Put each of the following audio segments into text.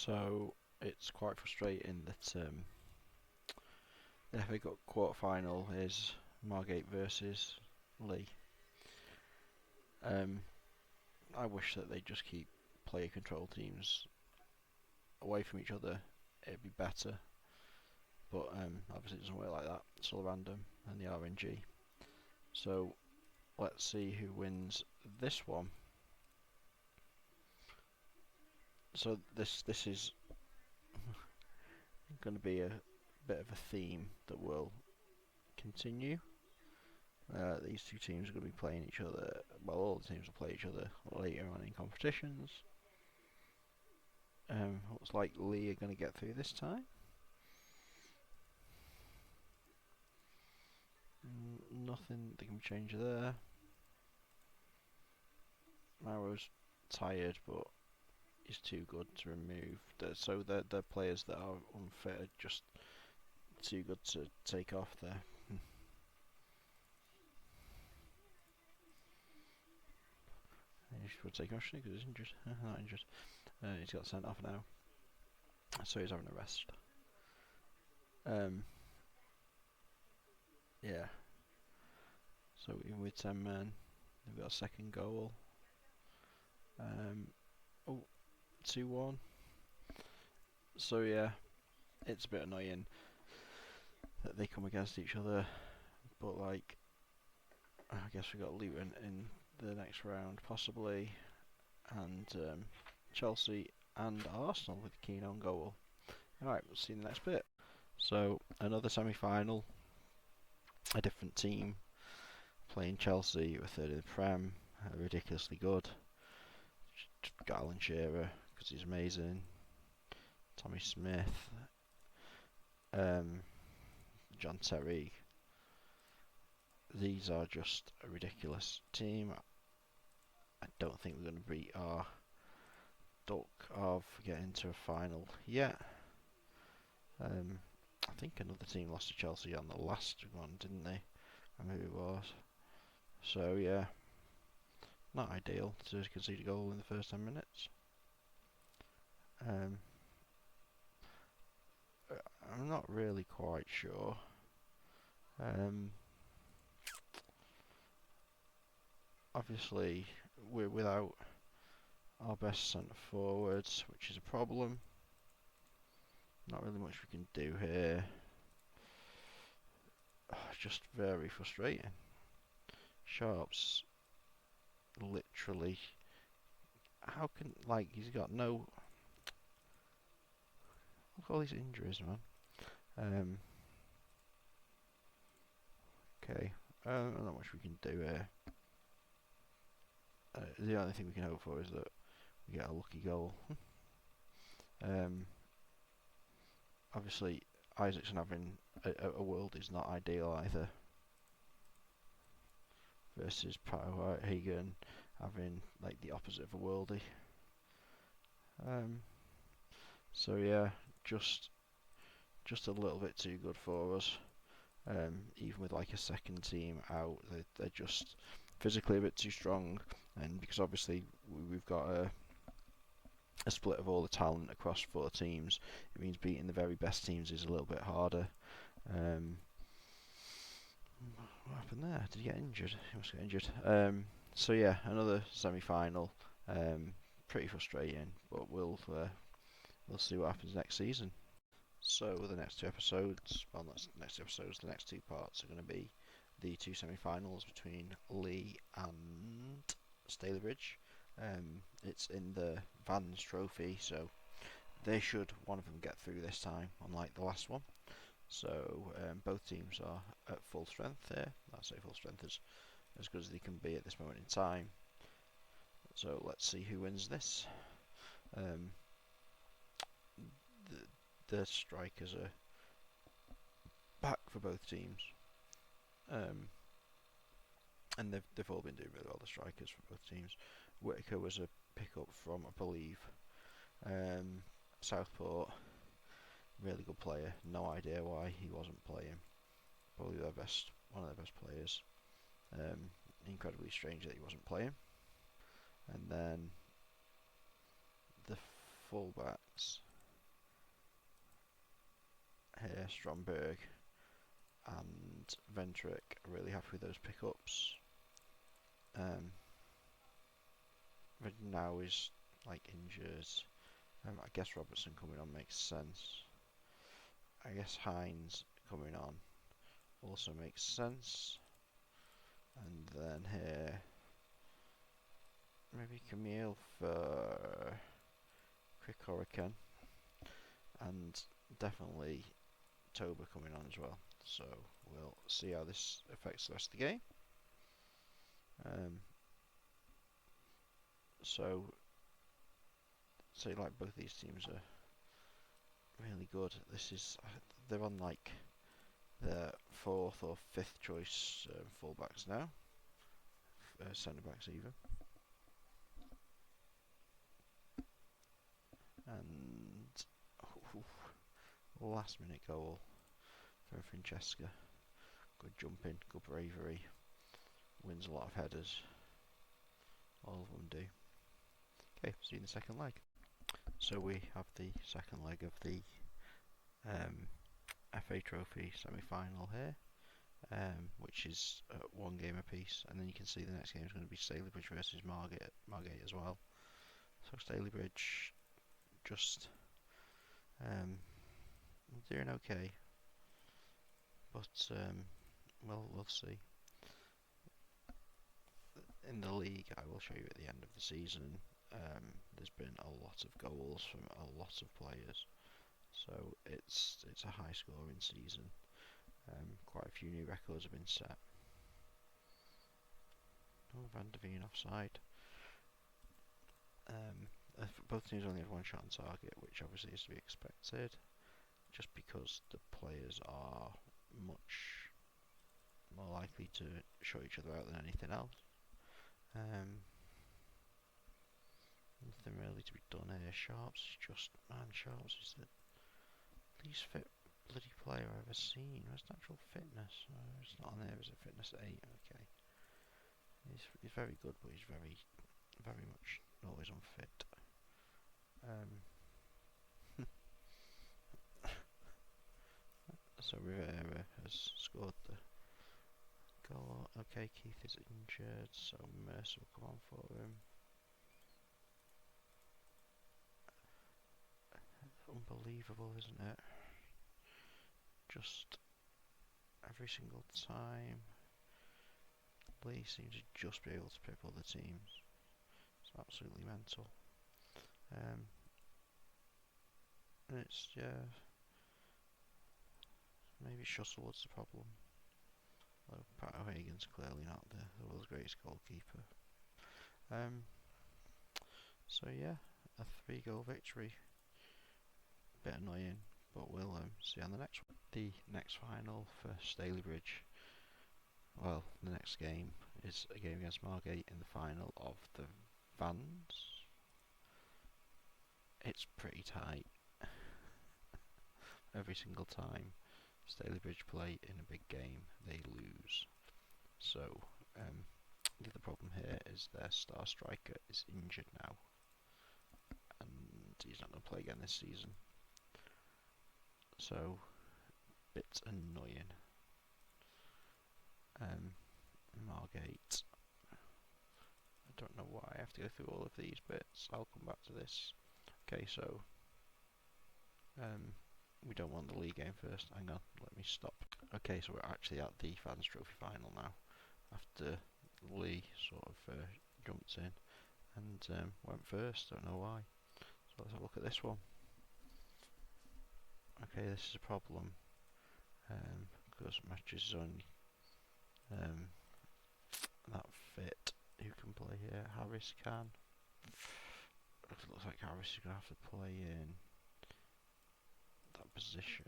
So it's quite frustrating that the FA Cup quarter-final is Margate versus Lee. I wish that they just keep player control teams away from each other. It'd be better, but obviously it doesn't work like that. It's all random and the RNG. So let's see who wins this one. So this is going to be a bit of a theme that will continue. These two teams are going to be playing each other. Well, all the teams will play each other later on in competitions. Looks like Lee are going to get through this time. Nothing that can change there. Marrow's tired, but he's too good to remove. So the players that are unfit are just too good to take off there. He should take off because he's injured. Not injured. He's got sent off now, so he's having a rest. Yeah. So even with 10 men, they've got a second goal. 2-1. So yeah, it's a bit annoying that they come against each other, but like, I guess we got Luton in the next round possibly, and Chelsea and Arsenal with Keane on goal. Alright, we'll see you in the next bit. So another semi-final, a different team playing Chelssie, who are third in the Prem, ridiculously good. Got Alan Shearer because he's amazing. Tommy Smith, John Terry. These are just a ridiculous team. I don't think we're going to beat our duck of getting to a final yet. I think another team lost to Chelsea on the last one, didn't they? I remember who it was. So yeah, not ideal to concede a goal in the first 10 minutes. I'm not really quite sure. Obviously, we're without our best centre forwards, which is a problem. Not really much we can do here. Just very frustrating. Sharp's literally, how can, like, he's got no, look at all these injuries, man. Okay, not much we can do here. The only thing we can hope for is that we get a lucky goal. Obviously, Isaacson having a world is not ideal either. Versus Pat Hagen having like the opposite of a worldie. So yeah, just a little bit too good for us. Even with like a second team out, they're just physically a bit too strong, and because obviously we've got a split of all the talent across 4 teams, it means beating the very best teams is a little bit harder. What happened there? Did he get injured? He must get injured. So yeah, another semi-final. Pretty frustrating, but we'll see what happens next season. So the next 2 episodes, well, not next 2 episodes, the next 2 parts are going to be the 2 semi-finals between Lee and Stalybridge. It's in the Vans Trophy, so they should one of them get through this time, unlike the last one. So both teams are at full strength here. I say full strength as good as they can be at this moment in time. So let's see who wins this. The strikers are back for both teams, and they've all been doing really well. The strikers for both teams. Whitaker was a pickup from, I believe, Southport. Really good player. No idea why he wasn't playing. Probably one of their best players. Incredibly strange that he wasn't playing. And then the fullbacks. here, Stromberg and Ventric. Really happy with those pickups. Now is like injured. I guess Robertson coming on makes sense. I guess Hines coming on also makes sense. And then here, maybe Camille for Krikorican. And definitely Toba coming on as well. So we'll see how this affects the rest of the game. So like both these teams are really good. This is they're on like the 4th or 5th choice fullbacks now, centre backs even, and last minute goal from Francesca. Good jumping, good bravery, wins a lot of headers. All of them do. Okay, see you in the second leg. So we have the second leg of the FA Trophy semi-final here, which is 1 game apiece, and then you can see the next game is going to be Stalybridge versus Margate as well. So Stalybridge just doing okay, but we'll see. In the league, I will show you at the end of the season. There's been a lot of goals from a lot of players, so it's a high scoring season. Quite a few new records have been set. Oh, Van der Veen offside. Both teams only have 1 shot on target, which obviously is to be expected, just because the players are much more likely to shut each other out than anything else. Nothing really to be done here. Sharps is the least fit bloody player I've ever seen. Where's natural fitness? It's not on there, is it? Fitness 8, okay. He's very good, but he's very much always unfit. So Rivera has scored the goal. Okay, Keith is injured, so Mercer will come on for him. Unbelievable, isn't it? Just every single time Lee seems to just be able to pick other teams. It's absolutely mental. And it's, yeah, maybe Shuttlewood's the problem. Though Pat O'Hagan's clearly not the world's greatest goalkeeper. So yeah, a 3-goal victory. Bit annoying, but we'll see on the next one. The next final for Stalybridge. Well, the next game is a game against Margate in the final of the Vans. It's pretty tight. Every single time Stalybridge play in a big game, they lose. So the other problem here is their star striker is injured now, and he's not going to play again this season. So, bit annoying. Margate. I don't know why I have to go through all of these bits. I'll come back to this. Okay, so we don't want the league game first. Hang on, let me stop. Okay, so we're actually at the Fans Trophy final now. After Lee sort of jumped in and went first. Don't know why. So let's have a look at this one. Okay, this is a problem because matches is only that fit. Who can play here? Harris can. It looks like Harris is going to have to play in that position.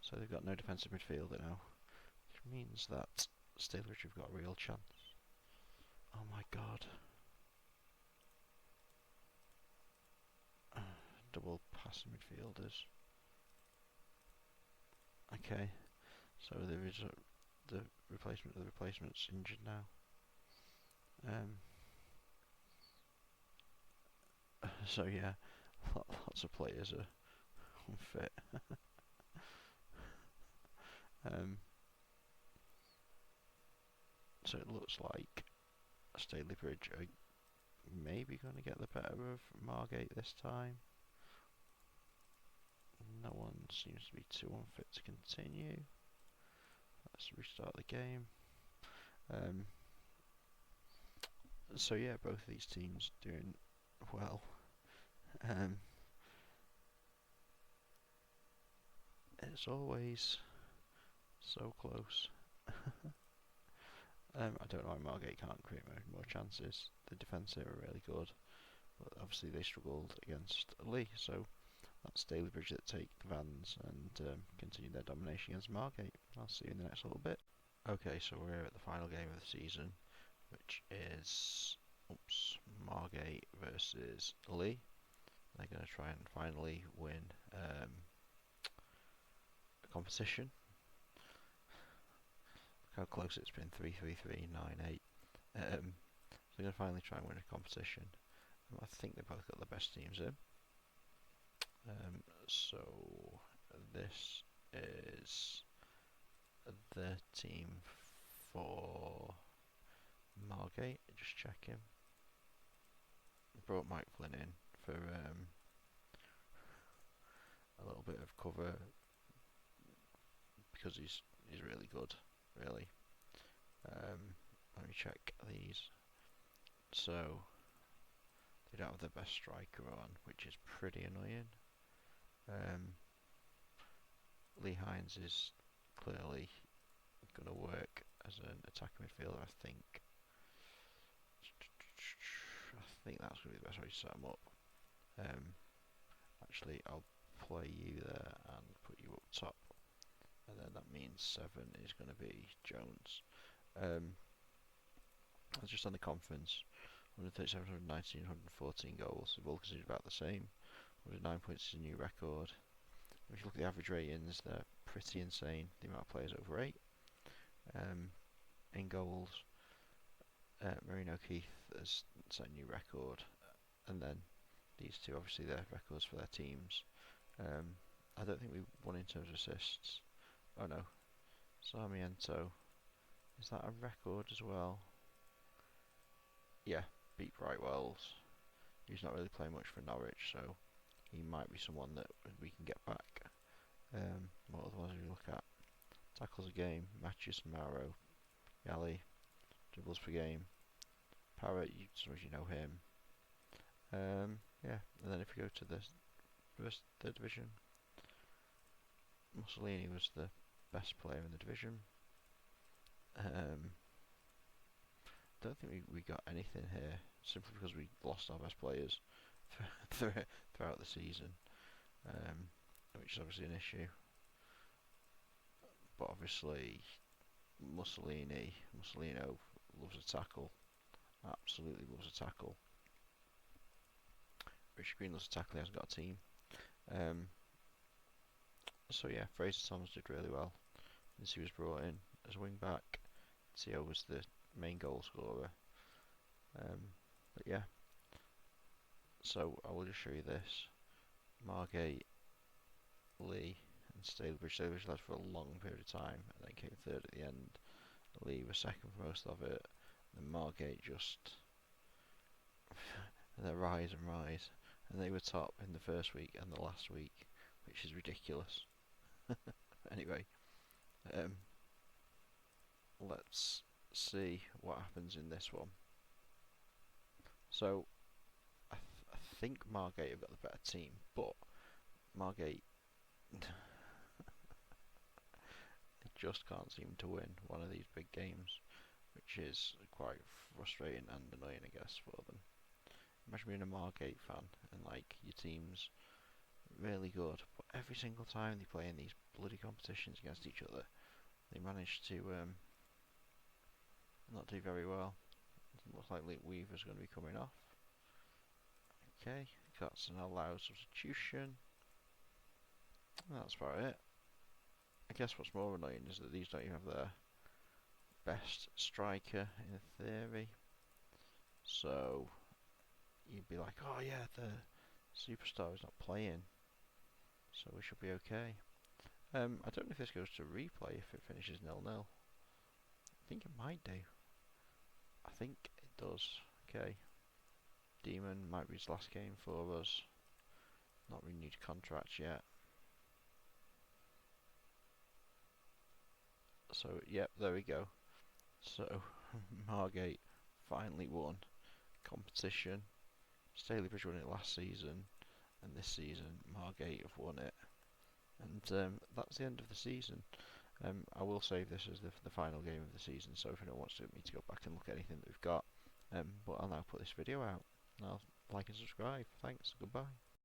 So they've got no defensive midfielder now, which means that Stalybridge have got a real chance. Oh my god. Double passing midfielders. Okay, so there is the replacement of the replacement's injured now. So yeah, lots of players are unfit. Um, so it looks like Stalybridge are maybe going to get the better of Margate this time. No one seems to be too unfit to continue. Let's restart the game. So yeah, both of these teams doing well. It's always so close. I don't know why Margate can't create more chances. The defence here are really good, but obviously they struggled against Lee, so that's Stalybridge that take the Vans and continue their domination against Margate. I'll see you in the next little bit. Okay, so we're at the final game of the season, which is Margate versus Lee. They're going to try and finally win a competition. Look how close it's been, 3-3-3, 9-8. They're going to finally try and win a competition. I think they've both got the best teams in. So this is the team for Margate. Just checking. Brought Mike Flynn in for a little bit of cover because he's really good, really. Let me check these. So they don't have the best striker on, which is pretty annoying. Lee Hines is clearly going to work as an attacking midfielder, I think. I think that's going to be the best way to set him up. Actually, I'll play you there and put you up top. And then that means 7 is going to be Jones. I was just on the conference. 137, 119, 114 goals. They've all considered about the same. 109 points is a new record. If you look at the average ratings, they're pretty insane. The amount of players over 8. In goals, Marine O'Keefe has set a new record. And then these two, obviously, their records for their teams. I don't think we won in terms of assists. Oh no, Sarmiento. Is that a record as well? Yeah, beat Brightwells. He's not really playing much for Norwich, so he might be someone that we can get back. What other ones do we look at? Tackles a game, Matthews, Maro, Yali, dribbles per game. Parrott, you suppose you know him. Yeah, and then if we go to the third division, Mussolini was the best player in the division. Don't think we got anything here, simply because we lost our best players throughout the season, which is obviously an issue. But obviously, Mussolino loves a tackle, absolutely loves a tackle. Richard Green loves a tackle, he hasn't got a team. So yeah, Fraser Thomas did really well as he was brought in as a wing back. Tio was the main goal scorer. But yeah, so I will just show you this. Margate, Lee and Stalybridge. Stalybridge led for a long period of time and then came third at the end. Lee was second for most of it. And Margate just they rise and rise. And they were top in the first week and the last week, which is ridiculous. Anyway, let's see what happens in this one. So, I think Margate have got the better team, but Margate they just can't seem to win one of these big games, which is quite frustrating and annoying, I guess, for them. Imagine being a Margate fan and like your team's really good, but every single time they play in these bloody competitions against each other, they manage to not do very well. Doesn't look like Weaver's going to be coming off. Okay, that's an allowed substitution. That's about it. I guess what's more annoying is that these don't even have their best striker in theory. So you'd be like, oh yeah, the superstar is not playing, so we should be okay. I don't know if this goes to replay if it finishes 0-0. I think it might do. I think it does. Okay. Demon might be his last game for us. Not renewed contracts yet. So, yep, there we go. So, Margate finally won competition. Stalybridge won it last season, and this season Margate have won it. And that's the end of the season. I will save this as the final game of the season, so if anyone wants me to go back and look at anything that we've got, but I'll now put this video out. I'll like and subscribe. Thanks, goodbye.